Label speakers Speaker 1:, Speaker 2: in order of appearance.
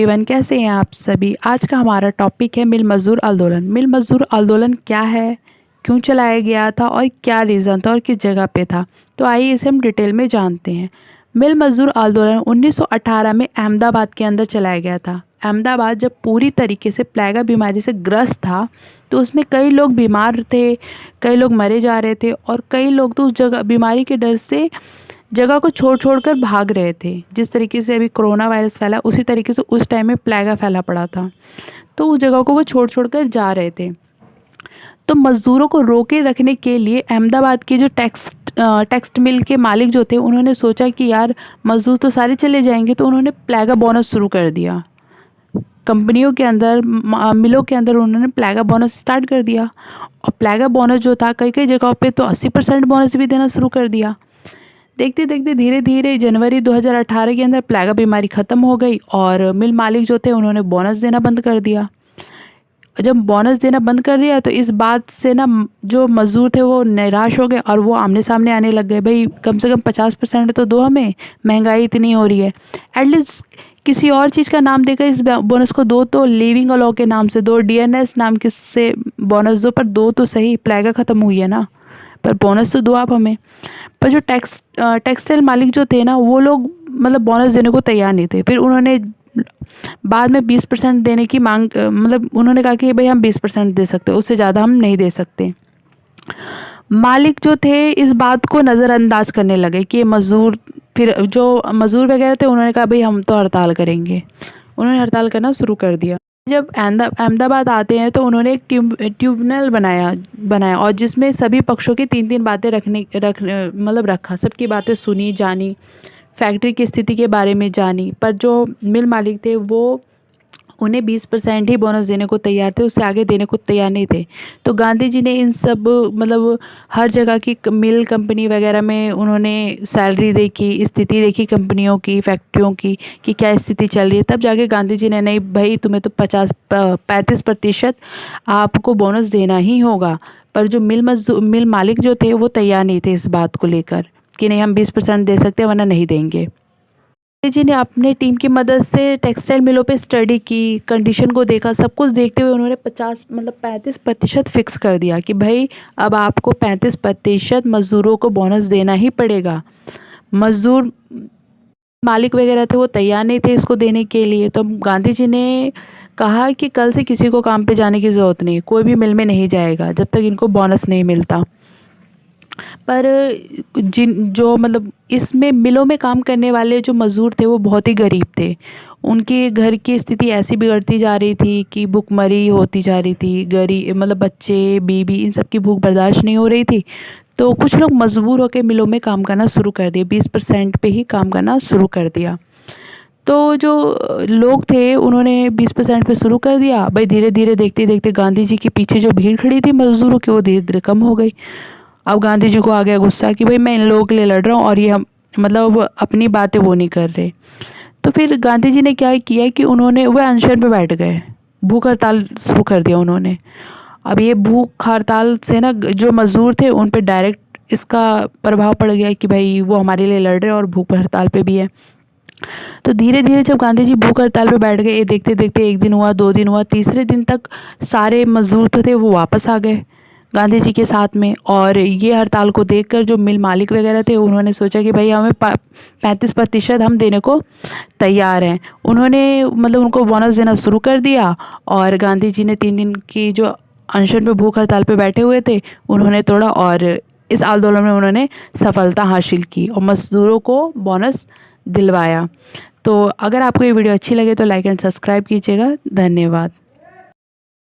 Speaker 1: एवं कैसे हैं आप सभी। आज का हमारा टॉपिक है मिल मज़दूर आंदोलन। मिल मज़दूर आंदोलन क्या है, क्यों चलाया गया था और क्या रीज़न था और किस जगह पे था। तो आइए इसे हम डिटेल में जानते हैं। मिल मज़दूर आंदोलन 1918 में अहमदाबाद के अंदर चलाया गया था। अहमदाबाद जब पूरी तरीके से प्लेगा बीमारी से ग्रस्त था तो उसमें कई लोग बीमार थे, कई लोग मरे जा रहे थे और कई लोग तो उस जगह बीमारी के डर से जगह को छोड़ कर भाग रहे थे। जिस तरीके से अभी कोरोना वायरस फैला उसी तरीके से उस टाइम में प्लेगा फैला पड़ा था, तो उस जगह को वो छोड़ कर जा रहे थे। तो मज़दूरों को रोके रखने के लिए अहमदाबाद के जो टेक्स्ट मिल के मालिक जो थे उन्होंने सोचा कि यार मज़दूर तो सारे चले जाएंगे, तो उन्होंने प्लेगा बोनस शुरू कर दिया। कंपनियों के अंदर, मिलों के अंदर उन्होंने प्लेगा बोनस स्टार्ट कर दिया। और प्लेगा बोनस जो था कई कई जगहों पे तो 80% बोनस भी देना शुरू कर दिया। देखते देखते धीरे धीरे जनवरी 2018 के अंदर प्लेगा बीमारी ख़त्म हो गई और मिल मालिक जो थे उन्होंने बोनस देना बंद कर दिया। जब बोनस देना बंद कर दिया तो इस बात से ना जो मज़दूर थे वो निराश हो गए और वो आमने सामने आने लग गए, भाई कम से कम 50% तो दो हमें, महंगाई इतनी हो रही है, एटलीस्ट किसी और चीज़ का नाम देकर इस बोनस को दो, तो लिविंग अलाउ के नाम से दो, डीएनएस नाम के से बोनस दो, पर दो तो सही, प्लेगा ख़त्म हुई है ना, पर बोनस तो दो आप हमें। पर जो टेक्सटाइल मालिक जो थे ना वो लोग मतलब बोनस देने को तैयार नहीं थे। फिर उन्होंने बाद में 20% देने की मांग, मतलब उन्होंने कहा कि भाई हम 20% दे सकते, उससे ज़्यादा हम नहीं दे सकते। मालिक जो थे इस बात को नज़रअंदाज करने लगे कि मज़दूर, फिर जो मज़दूर वगैरह थे उन्होंने कहा भाई हम तो हड़ताल करेंगे। उन्होंने हड़ताल करना शुरू कर दिया। जब अहमदाबाद आते हैं तो उन्होंने एक ट्रिब्यूनल बनाया और जिसमें सभी पक्षों की 3-3 बातें रखा, सबकी बातें सुनी जानी, फैक्ट्री की स्थिति के बारे में जानी। पर जो मिल मालिक थे वो उन्हें 20% ही बोनस देने को तैयार थे, उससे आगे देने को तैयार नहीं थे। तो गांधी जी ने इन सब हर जगह की मिल कंपनी वगैरह में उन्होंने सैलरी देखी, स्थिति देखी कंपनियों की, फैक्ट्रियों की कि क्या स्थिति चल रही है। तब जाके गांधी जी ने, नहीं भाई तुम्हें तो 35% आपको बोनस देना ही होगा। पर जो मिल मालिक जो थे वो तैयार नहीं थे इस बात को लेकर कि नहीं हम 20% दे सकते हैं वरना नहीं देंगे। गांधी जी ने अपने टीम की मदद से टेक्सटाइल मिलों पे स्टडी की, कंडीशन को देखा, सब कुछ देखते हुए उन्होंने 35% फिक्स कर दिया कि भाई अब आपको 35% मज़दूरों को बोनस देना ही पड़ेगा। मज़दूर मालिक वगैरह थे वो तैयार नहीं थे इसको देने के लिए। तो गांधी जी ने कहा कि कल से किसी को काम पे जाने की ज़रूरत नहीं, कोई भी मिल में नहीं जाएगा जब तक इनको बोनस नहीं मिलता। पर जो इसमें मिलों में काम करने वाले जो मज़दूर थे वो बहुत ही गरीब थे। उनके घर की स्थिति ऐसी बिगड़ती जा रही थी कि भुखमरी होती जा रही थी, बच्चे, बीवी, इन सब की भूख बर्दाश्त नहीं हो रही थी। तो कुछ लोग मजबूर होकर मिलों में काम करना शुरू कर दिए, 20% पे ही काम करना शुरू कर दिया। तो जो लोग थे उन्होंने 20% पे शुरू कर दिया। भाई धीरे धीरे देखते देखते गांधी जी के पीछे जो भीड़ खड़ी थी मज़दूरों की वो धीरे धीरे कम हो गई। अब गांधी जी को आ गया गुस्सा कि भाई मैं इन लोगों के लिए लड़ रहा हूँ और ये अपनी बातें वो नहीं कर रहे। तो फिर गांधी जी ने क्या किया कि उन्होंने वह अनशन पे बैठ गए, भूख हड़ताल शुरू कर दिया उन्होंने। अब ये भूख हड़ताल से ना जो मज़दूर थे उन पे डायरेक्ट इसका प्रभाव पड़ गया कि भाई वो हमारे लिए लड़ रहे हैं और भूख हड़ताल पे भी है। तो धीरे धीरे जब गांधी जी भूख हड़ताल पे बैठ गए, ये देखते देखते 1 दिन हुआ, 2 दिन हुआ, तीसरे दिन तक सारे मज़दूर तो थे वो वापस आ गए गांधी जी के साथ में। और ये हड़ताल को देखकर जो मिल मालिक वगैरह थे उन्होंने सोचा कि भाई हमें 35% हम देने को तैयार हैं। उन्होंने उनको बोनस देना शुरू कर दिया और गांधी जी ने 3 दिन की जो अनशन पे भूख हड़ताल पे बैठे हुए थे उन्होंने तोड़ा और इस आंदोलन में उन्होंने सफलता हासिल की और मज़दूरों को बोनस दिलवाया। तो अगर आपको ये वीडियो अच्छी लगे तो लाइक एंड सब्सक्राइब कीजिएगा। धन्यवाद।